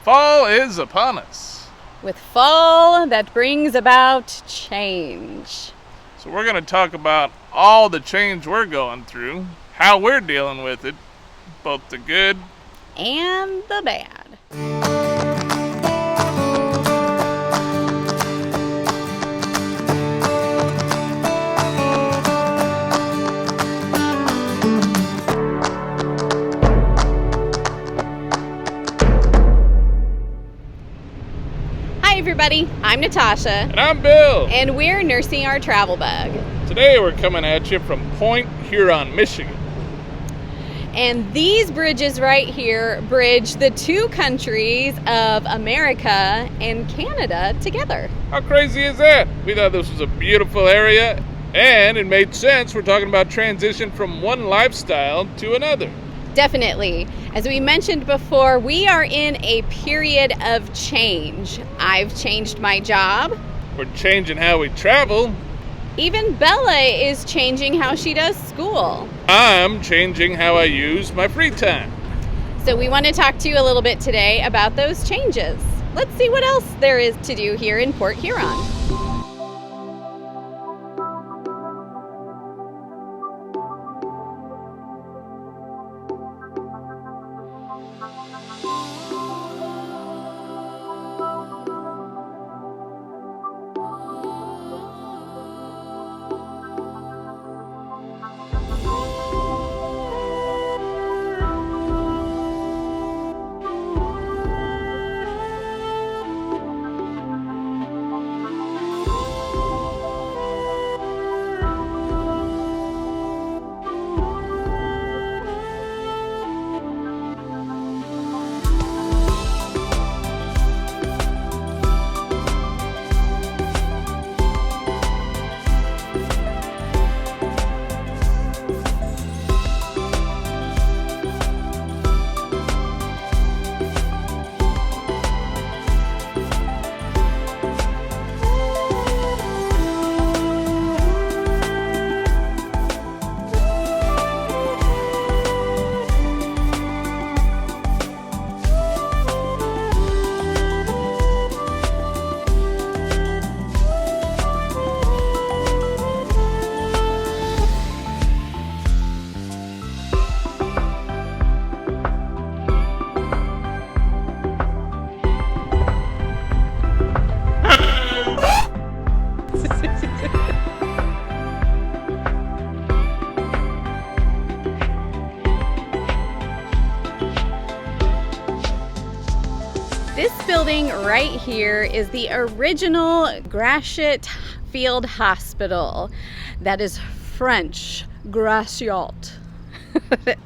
Fall is upon us. With fall that brings about change. So we're going to talk about all the change we're going through, how we're dealing with it, both the good and the bad. Hi everybody, I'm Natasha. And I'm Bill. And we're nursing our travel bug. Today we're coming at you from Port Huron, Michigan. And these bridges right here bridge the two countries of America and Canada together. How crazy is that? We thought this was a beautiful area, and it made sense. We're talking about transition from one lifestyle to another. Definitely. As we mentioned before, we are in a period of change. I've changed my job. We're changing how we travel. Even Bella is changing how she does school. I'm changing how I use my free time. So we want to talk to you a little bit today about those changes. Let's see what else there is to do here in Port Huron. This building right here is the original Gratiot Field Hospital. That is French, Gratiot.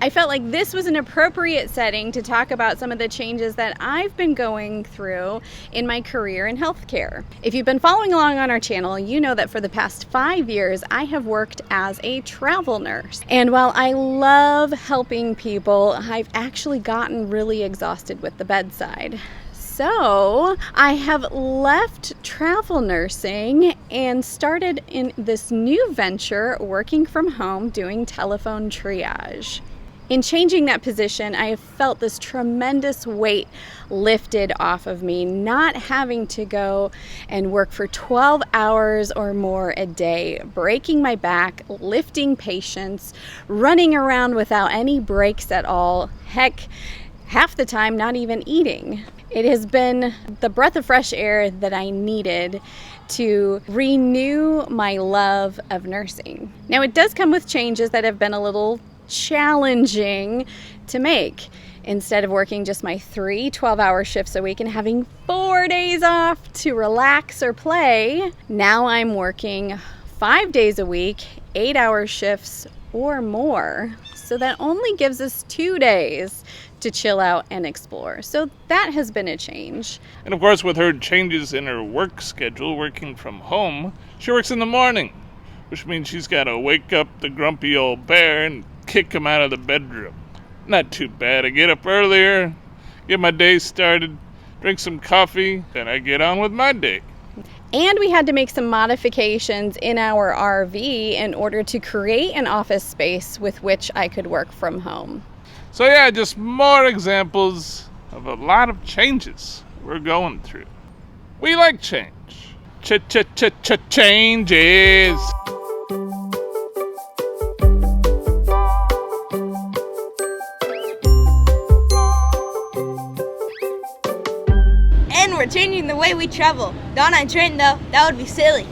I felt like this was an appropriate setting to talk about some of the changes that I've been going through in my career in healthcare. If you've been following along on our channel, you know that for the past 5 years, I have worked as a travel nurse. And while I love helping people, I've actually gotten really exhausted with the bedside. So I have left travel nursing and started in this new venture working from home doing telephone triage. In changing that position, I have felt this tremendous weight lifted off of me, not having to go and work for 12 hours or more a day, breaking my back, lifting patients, running around without any breaks at all. Heck, half the time not even eating. It has been the breath of fresh air that I needed to renew my love of nursing. Now, it does come with changes that have been a little challenging to make. Instead of working just my 3 12-hour shifts a week and having 4 days off to relax or play, now I'm working 5 days a week, 8-hour shifts or more. So that only gives us 2 days to chill out and explore. So that has been a change. And of course, with her changes in her work schedule, working from home, she works in the morning, which means she's got to wake up the grumpy old bear and kick him out of the bedroom. Not too bad. I get up earlier, get my day started, drink some coffee, and I get on with my day. And we had to make some modifications in our RV in order to create an office space with which I could work from home. So yeah, just more examples of a lot of changes we're going through. We like change. Changes. And we're changing the way we travel. Not on train though, that would be silly.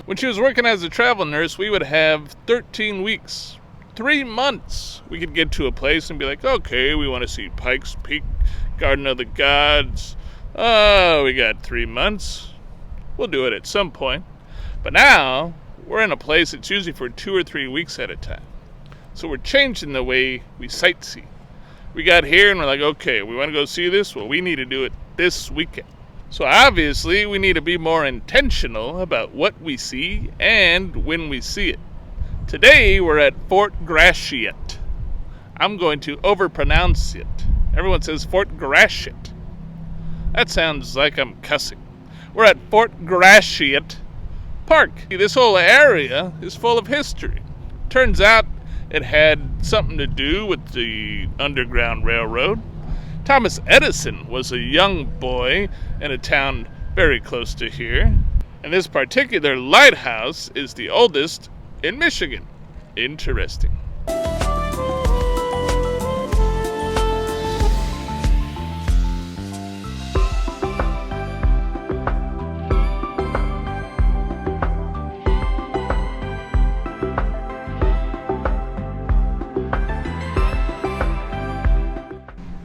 When she was working as a travel nurse, we would have 13 weeks, 3 months. We could get to a place and be like, okay, we want to see Pikes Peak, Garden of the Gods. Oh, we got 3 months. We'll do it at some point. But now, we're in a place that's usually for 2 or 3 weeks at a time. So we're changing the way we sightsee. We got here and we're like, okay, we want to go see this? Well, we need to do it this weekend. So obviously, we need to be more intentional about what we see and when we see it. Today, we're at Fort Gratiot. I'm going to overpronounce it. Everyone says Fort Gratiot. That sounds like I'm cussing. We're at Fort Gratiot Park. This whole area is full of history. Turns out it had something to do with the Underground Railroad. Thomas Edison was a young boy in a town very close to here. And this particular lighthouse is the oldest in Michigan. Interesting.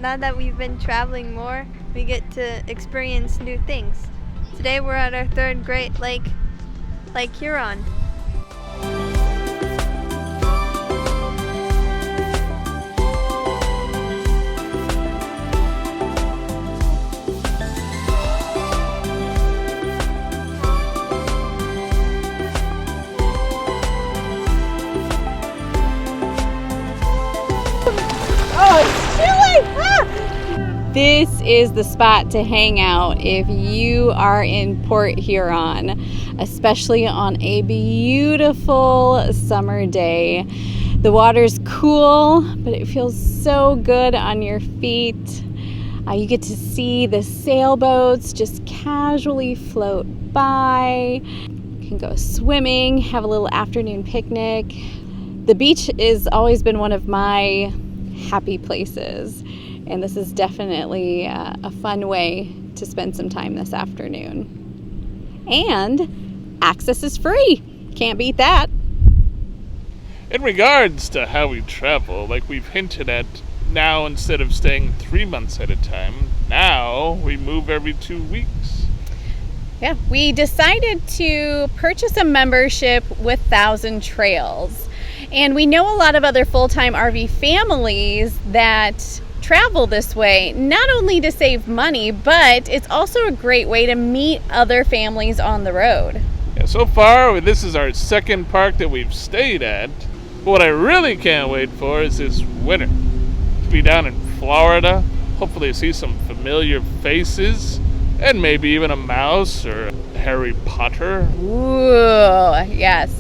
Now that we've been traveling more, we get to experience new things. Today we're at our third Great Lake, Lake Huron. This is the spot to hang out if you are in Port Huron, especially on a beautiful summer day. The water's cool, but it feels so good on your feet. You get to see the sailboats just casually float by. You can go swimming, have a little afternoon picnic. The beach has always been one of my happy places. And this is definitely a fun way to spend some time this afternoon. And access is free. Can't beat that. In regards to how we travel, like we've hinted at, now instead of staying 3 months at a time, now we move every 2 weeks. Yeah, we decided to purchase a membership with 1,000 Trails. And we know a lot of other full-time RV families that travel this way, not only to save money, but it's also a great way to meet other families on the road. Yeah, so far, this is our second park that we've stayed at. But what I really can't wait for is this winter. To be down in Florida, hopefully see some familiar faces, and maybe even a mouse or Harry Potter. Ooh, yes.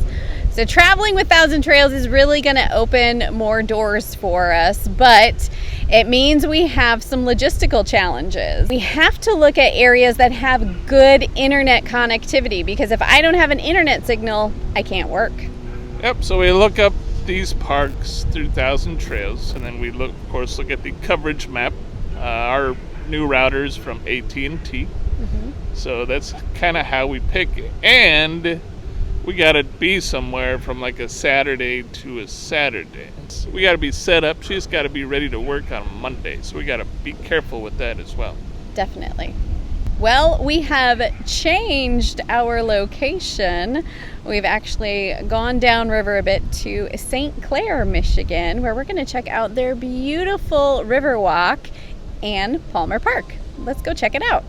So traveling with 1,000 Trails is really going to open more doors for us, but it means we have some logistical challenges. We have to look at areas that have good internet connectivity, because if I don't have an internet signal, I can't work. Yep, so we look up these parks through 1,000 Trails, and then we look at the coverage map. Our new routers from AT&T. Mm-hmm. So that's kind of how we pick, and we got to be somewhere from like a Saturday to a Saturday. So we got to be set up. She's got to be ready to work on Monday. So we got to be careful with that as well. Definitely. Well, we have changed our location. We've actually gone downriver a bit to St. Clair, Michigan, where we're going to check out their beautiful river walk and Palmer Park. Let's go check it out.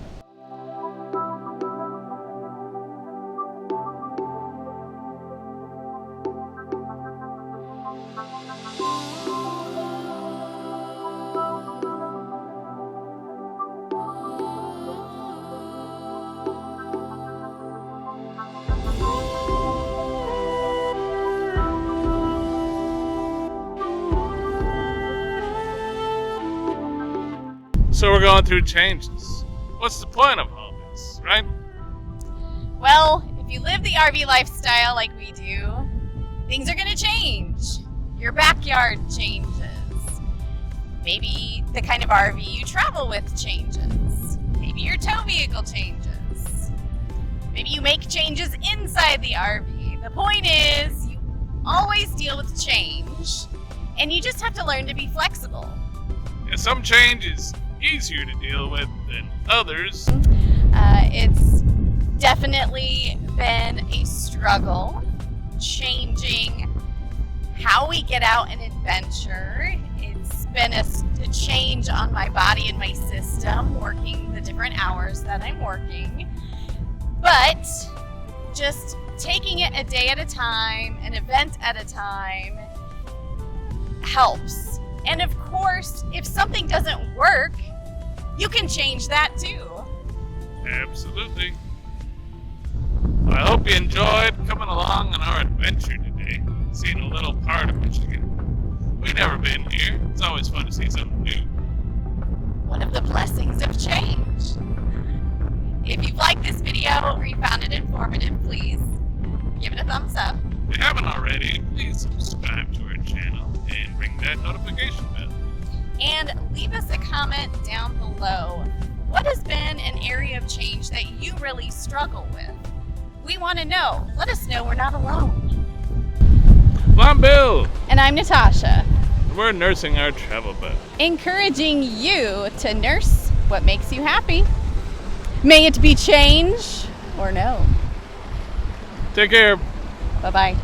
So we're going through changes. What's the point of all this, right? Well, if you live the RV lifestyle like we do, things are going to change. Your backyard changes. Maybe the kind of RV you travel with changes. Maybe your tow vehicle changes. Maybe you make changes inside the RV. The point is, you always deal with change, and you just have to learn to be flexible. Yeah, some change is easier to deal with than others. It's definitely been a struggle changing how we get out and adventure. It's been a change on my body and my system, working the different hours that I'm working. But just taking it a day at a time, an event at a time, helps. And of course, if something doesn't work, you can change that too. Absolutely. Well, I hope you enjoyed coming along on our adventure today, seeing a little part of Michigan. We've never been here. It's always fun to see something new. One of the blessings of change. If you've liked this video or you found it informative, please give it a thumbs up. If you haven't already, please subscribe to our channel and ring that notification bell. And leave us a comment down below. What has been an area of change that you really struggle with? We want to know. Let us know we're not alone. Well, I'm Bill. And I'm Natasha, And we're nursing our travel bug. encouraging you to nurse what makes you happy. May it be change or no. Take care. Bye-bye.